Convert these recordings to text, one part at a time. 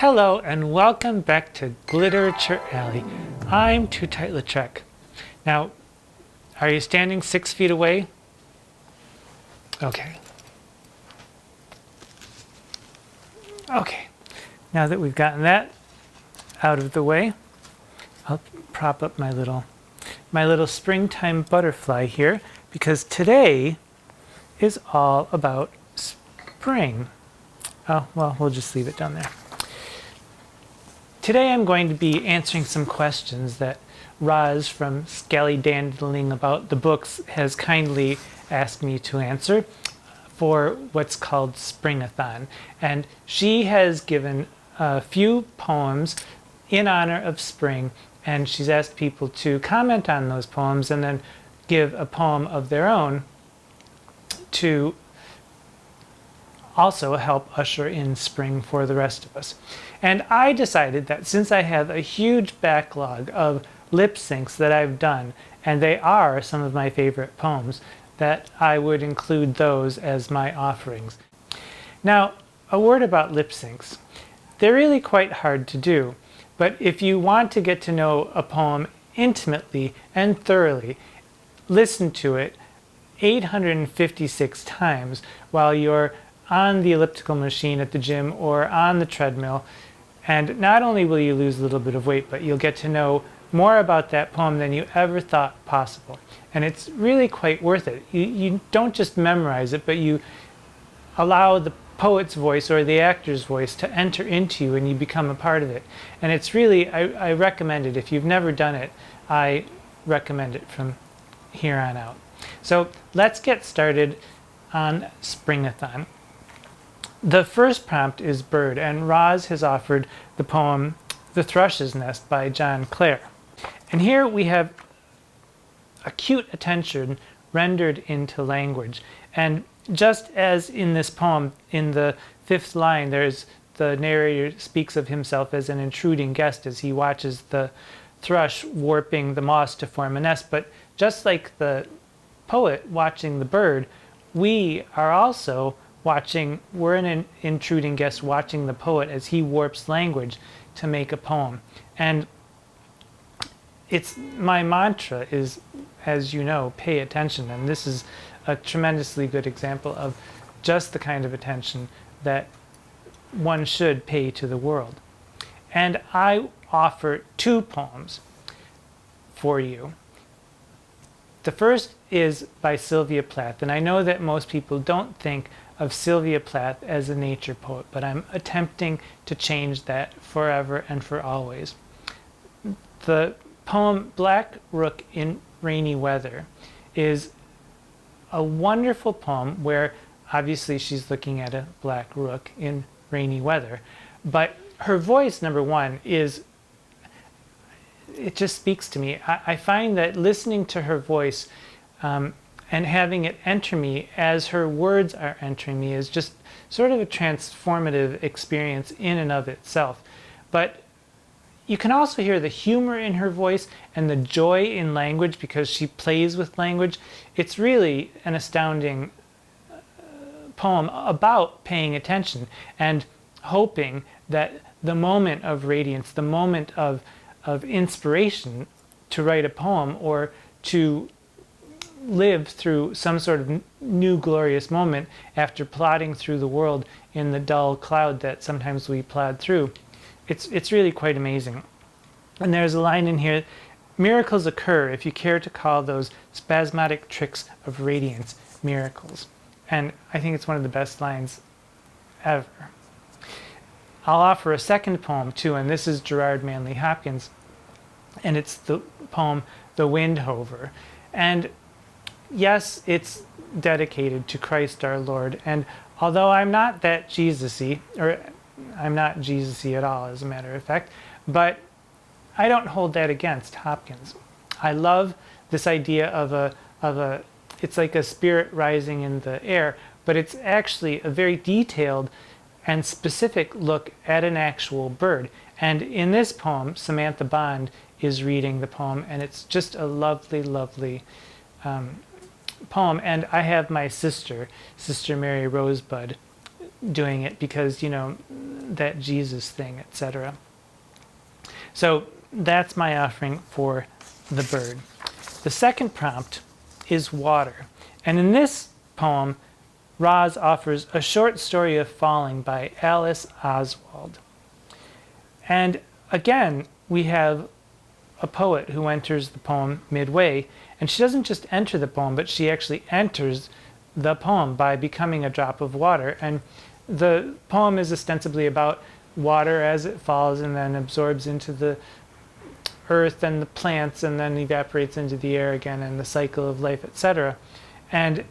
Hello and welcome back to Gliterature Alley. I'm Too Tight Lautrec. Now, are you standing 6 feet away? Okay. Okay. Now that we've gotten that out of the way, I'll prop up my little springtime butterfly here because today is all about spring. Oh, well, we'll just leave it down there. Today I'm going to be answering some questions that Roz from Scallydandling About the Books has kindly asked me to answer for what's called Springathon. And she has given a few poems in honor of spring, and she's asked people to comment on those poems and then give a poem of their own to also help usher in spring for the rest of us. And I decided that since I have a huge backlog of lip syncs that I've done, and they are some of my favorite poems, that I would include those as my offerings. Now, a word about lip syncs. They're really quite hard to do, but if you want to get to know a poem intimately and thoroughly, listen to it 856 times while you're on the elliptical machine at the gym or on the treadmill, and not only will you lose a little bit of weight, but you'll get to know more about that poem than you ever thought possible. And it's really quite worth it. You don't just memorize it, but you allow the poet's voice or the actor's voice to enter into you and you become a part of it. And it's really, I recommend it. If you've never done it, I recommend it from here on out. So let's get started on Springathon. The first prompt is bird, and Roz has offered the poem The Thrush's Nest by John Clare. And here we have acute attention rendered into language. And just as in this poem, in the 5th line, the narrator speaks of himself as an intruding guest as he watches the thrush warping the moss to form a nest. But just like the poet watching the bird, we are also we're an intruding guest watching the poet as he warps language to make a poem. And my mantra is, as you know, pay attention. And this is a tremendously good example of just the kind of attention that one should pay to the world. And I offer 2 poems for you. The first is by Sylvia Plath, and I know that most people don't think of Sylvia Plath as a nature poet, but I'm attempting to change that forever and for always. The poem Black Rook in Rainy Weather is a wonderful poem where obviously she's looking at a black rook in rainy weather, but her voice, number one, it just speaks to me. I find that listening to her voice and having it enter me as her words are entering me is just sort of a transformative experience in and of itself. But you can also hear the humor in her voice and the joy in language because she plays with language. It's really an astounding poem about paying attention and hoping that the moment of radiance, the moment of inspiration to write a poem or to live through some sort of new glorious moment after plodding through the world in the dull cloud that sometimes we plod through. It's really quite amazing. And there's a line in here, miracles occur if you care to call those spasmodic tricks of radiance miracles. And I think it's one of the best lines ever. I'll offer a second poem too, and this is Gerard Manley Hopkins, and it's the poem The Windhover. And yes, it's dedicated to Christ our Lord, and although I'm not that Jesus-y, or I'm not Jesus-y at all, as a matter of fact, but I don't hold that against Hopkins. I love this idea of it's like a spirit rising in the air, but it's actually a very detailed and specific look at an actual bird. And in this poem, Samantha Bond is reading the poem, and it's just a lovely, lovely poem. And I have my sister Mary Rosebud, doing it because, you know, that Jesus thing, etc. So that's my offering for the bird. The second prompt is water. And in this poem, Roz offers a short story of falling by Alice Oswald. And again, we have a poet who enters the poem midway, and she doesn't just enter the poem, but she actually enters the poem by becoming a drop of water. And the poem is ostensibly about water as it falls and then absorbs into the earth and the plants and then evaporates into the air again, and the cycle of life, etc. And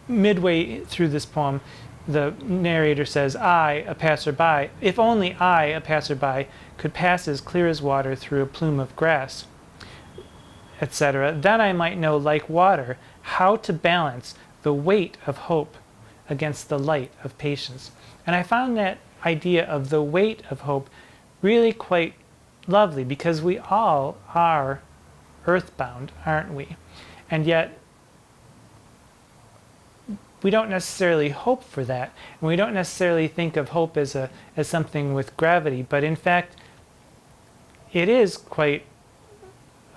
midway through this poem, the narrator says, "I, a passerby, if only I, a passerby, could pass as clear as water through a plume of grass, etc., then I might know, like water, how to balance the weight of hope against the light of patience." And I found that idea of the weight of hope really quite lovely, because we all are earthbound, aren't we? And yet we don't necessarily hope for that, and we don't necessarily think of hope as something with gravity, but in fact it is quite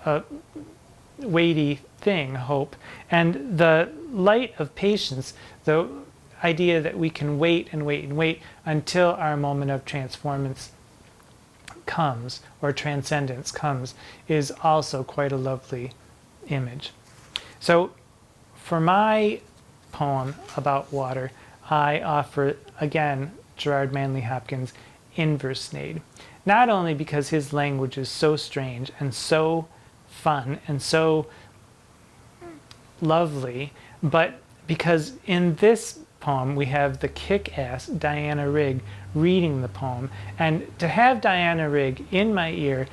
a weighty thing, hope. And the light of patience, the idea that we can wait and wait and wait until our moment of transformance comes, or transcendence comes, is also quite a lovely image. So for my poem about water, I offer again Gerard Manley Hopkins' Inversnade. Not only because his language is so strange and so fun and so lovely, but because in this poem we have the kick-ass Diana Rigg reading the poem. And to have Diana Rigg in my ear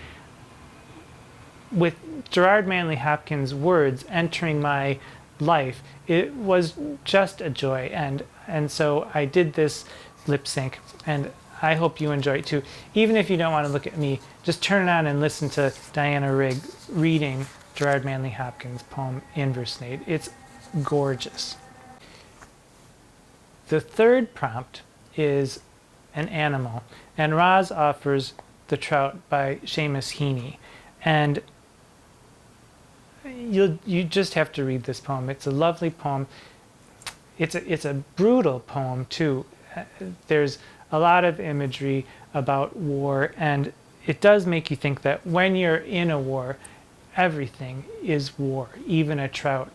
with Gerard Manley Hopkins' words entering my life, it was just a joy. And so I did this lip sync, and I hope you enjoy it too. Even if you don't want to look at me, just turn it on and listen to Diana Rigg reading Gerard Manley Hopkins' poem Inversnade. It's gorgeous. The third prompt is an animal, and Roz offers The Trout by Seamus Heaney. And you just have to read this poem. It's a lovely poem. It's a brutal poem too. There's a lot of imagery about war, and it does make you think that when you're in a war, everything is war, even a trout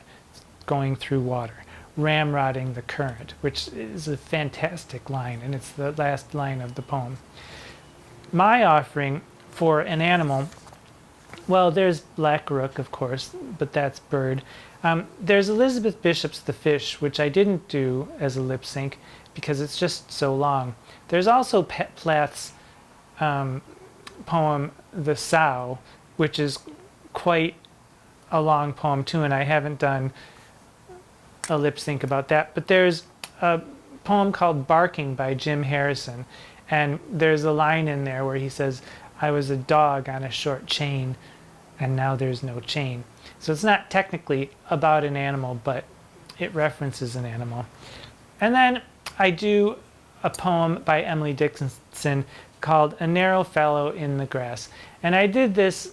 going through water, ramrodding the current, which is a fantastic line, and it's the last line of the poem. My offering for an animal, well, there's Black Rook, of course, but that's bird. There's Elizabeth Bishop's The Fish, which I didn't do as a lip sync because it's just so long. There's also Plath's poem The Sow, which is quite a long poem too, and I haven't done a lip sync about that. But there's a poem called Barking by Jim Harrison, and there's a line in there where he says, "I was a dog on a short chain, and now there's no chain." So it's not technically about an animal, but it references an animal. And then I do a poem by Emily Dickinson called A Narrow Fallow in the Grass. And I did this,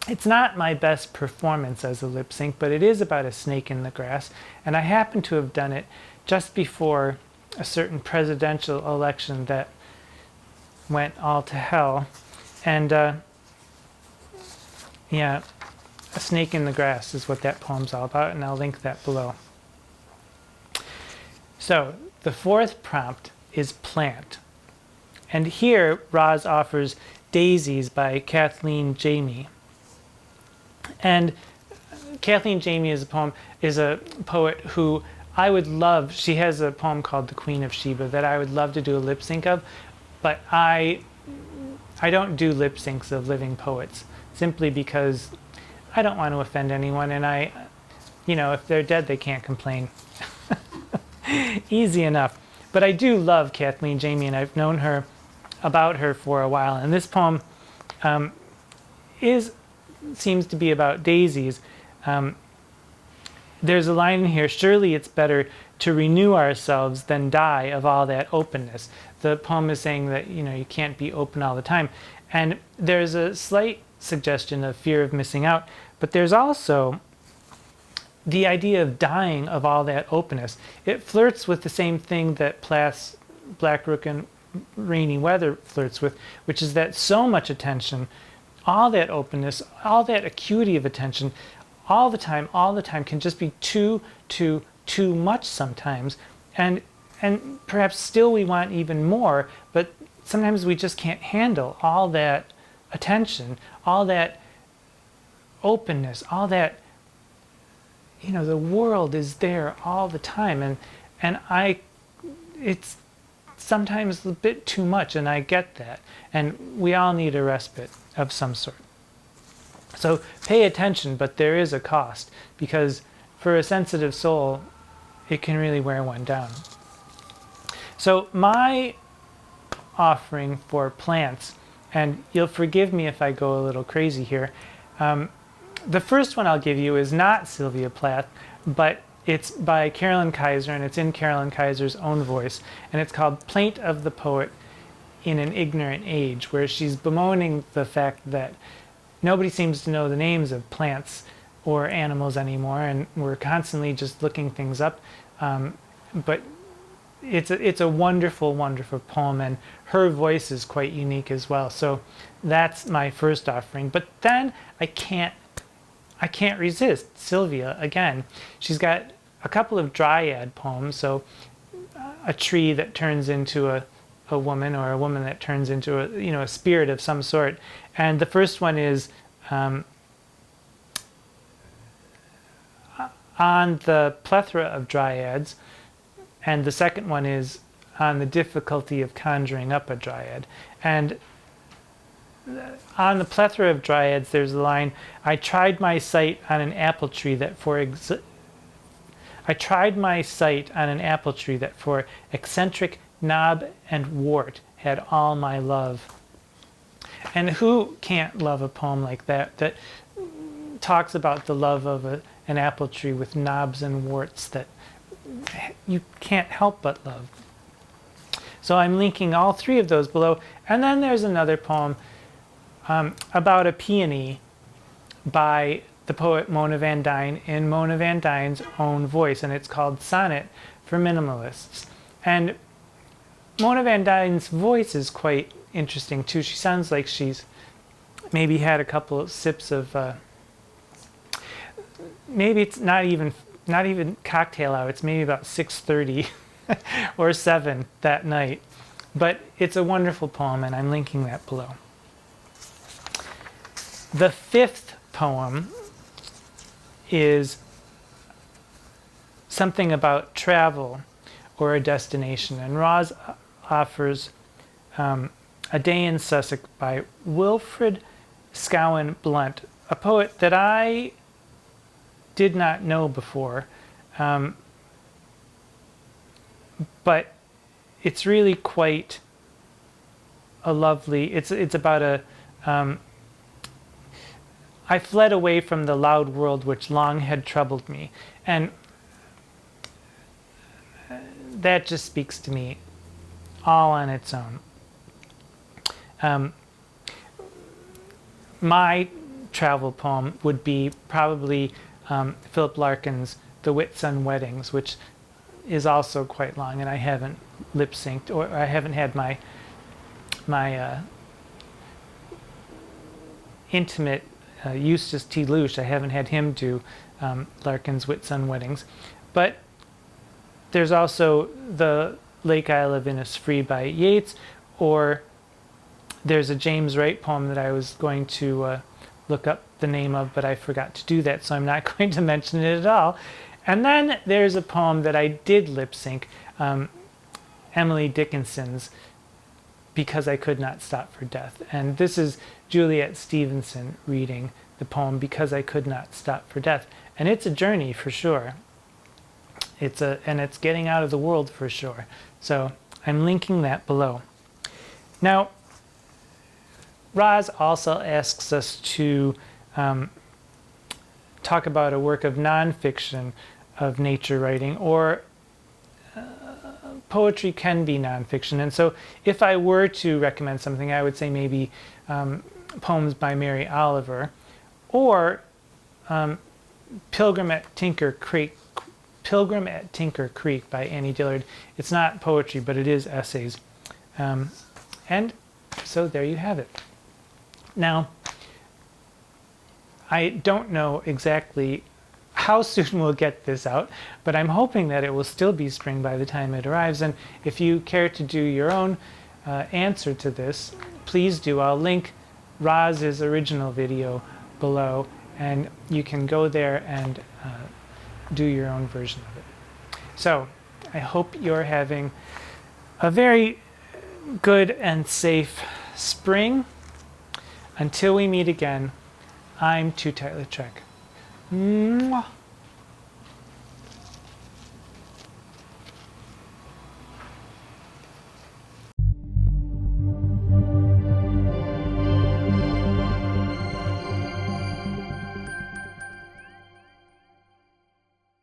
it's not my best performance as a lip sync, but it is about a snake in the grass. And I happen to have done it just before a certain presidential election that went all to hell. And yeah, A Snake in the Grass is what that poem's all about, and I'll link that below. So the fourth prompt is plant. And here Roz offers Daisies by Kathleen Jamie. And Kathleen Jamie is a poet who I would love, she has a poem called The Queen of Sheba that I would love to do a lip sync of, but I don't do lip syncs of living poets simply because I don't want to offend anyone, and if they're dead, they can't complain. Easy enough. But I do love Kathleen Jamie, and I've known about her for a while. And this poem seems to be about daisies. There's a line in here, "Surely it's better to renew ourselves than die of all that openness." the poem is saying that, you can't be open all the time. And there's a slight suggestion of fear of missing out, but there's also the idea of dying of all that openness. It flirts with the same thing that Plath's Black Rook and Rainy Weather flirts with, which is that so much attention, all that openness, all that acuity of attention, all the time can just be too much sometimes. And perhaps still we want even more, but sometimes we just can't handle all that attention, all that openness, all that, the world is there all the time. And it's sometimes a bit too much, and I get that. And we all need a respite of some sort. So pay attention, but there is a cost, because for a sensitive soul, it can really wear one down. So my offering for plants, and you'll forgive me if I go a little crazy here, the first one I'll give you is not Sylvia Plath, but it's by Carolyn Kaiser, and it's in Carolyn Kaiser's own voice, and it's called Plaint of the Poet in an Ignorant Age, where she's bemoaning the fact that nobody seems to know the names of plants or animals anymore, and we're constantly just looking things up. But it's a wonderful, wonderful poem, and her voice is quite unique as well. So that's my first offering. But then I can't resist Sylvia again. She's got a couple of dryad poems, so a tree that turns into a woman, or a woman that turns into a spirit of some sort. And the first one is on the plethora of dryads, and the second one is on the difficulty of conjuring up a dryad. And on the plethora of dryads, there's the line, I tried my sight on an apple tree that for eccentric knob and wart had all my love. And who can't love a poem like that talks about the love of an apple tree with knobs and warts that you can't help but love? So I'm linking all three of those below. And then there's another poem about a peony by the poet Mona Van Dyne in Mona Van Dyne's own voice, and it's called Sonnet for Minimalists. And Mona Van Dyne's voice is quite interesting too. She sounds like she's maybe had a couple of sips of maybe it's not even cocktail hour, it's maybe about 6:30 or 7 that night. But it's a wonderful poem, and I'm linking that below. The fifth poem is something about travel or a destination, and Roz offers A Day in Sussex by Wilfred Scowen Blunt, a poet that I did not know before, but it's really quite a lovely, it's about a, I fled away from the loud world which long had troubled me. And that just speaks to me all on its own. My travel poem would be probably Philip Larkin's The Whitsun Weddings, which is also quite long, and I haven't lip-synced, or I haven't had my intimate Eustace T. Luce, I haven't had him do Larkin's Whitsun Weddings. But there's also The Lake Isle of Innisfree by Yeats, or there's a James Wright poem that I was going to look up the name of, but I forgot to do that, so I'm not going to mention it at all. And then there's a poem that I did lip sync, Emily Dickinson's Because I Could Not Stop for Death. And this is Juliet Stevenson reading the poem Because I Could Not Stop for Death. And it's a journey for sure. And it's getting out of the world for sure. So I'm linking that below. Now, Roz also asks us to talk about a work of nonfiction of nature writing, or poetry can be nonfiction. And so if I were to recommend something, I would say maybe poems by Mary Oliver, or Pilgrim at Tinker Creek by Annie Dillard. It's not poetry, but it is essays. And so there you have it. Now, I don't know exactly how soon we'll get this out, but I'm hoping that it will still be spring by the time it arrives. And if you care to do your own answer to this, please do. I'll link Roz's original video below, and you can go there and do your own version of it. So I hope you're having a very good and safe spring. Until we meet again, I'm Too Tightly Trek. Mwah.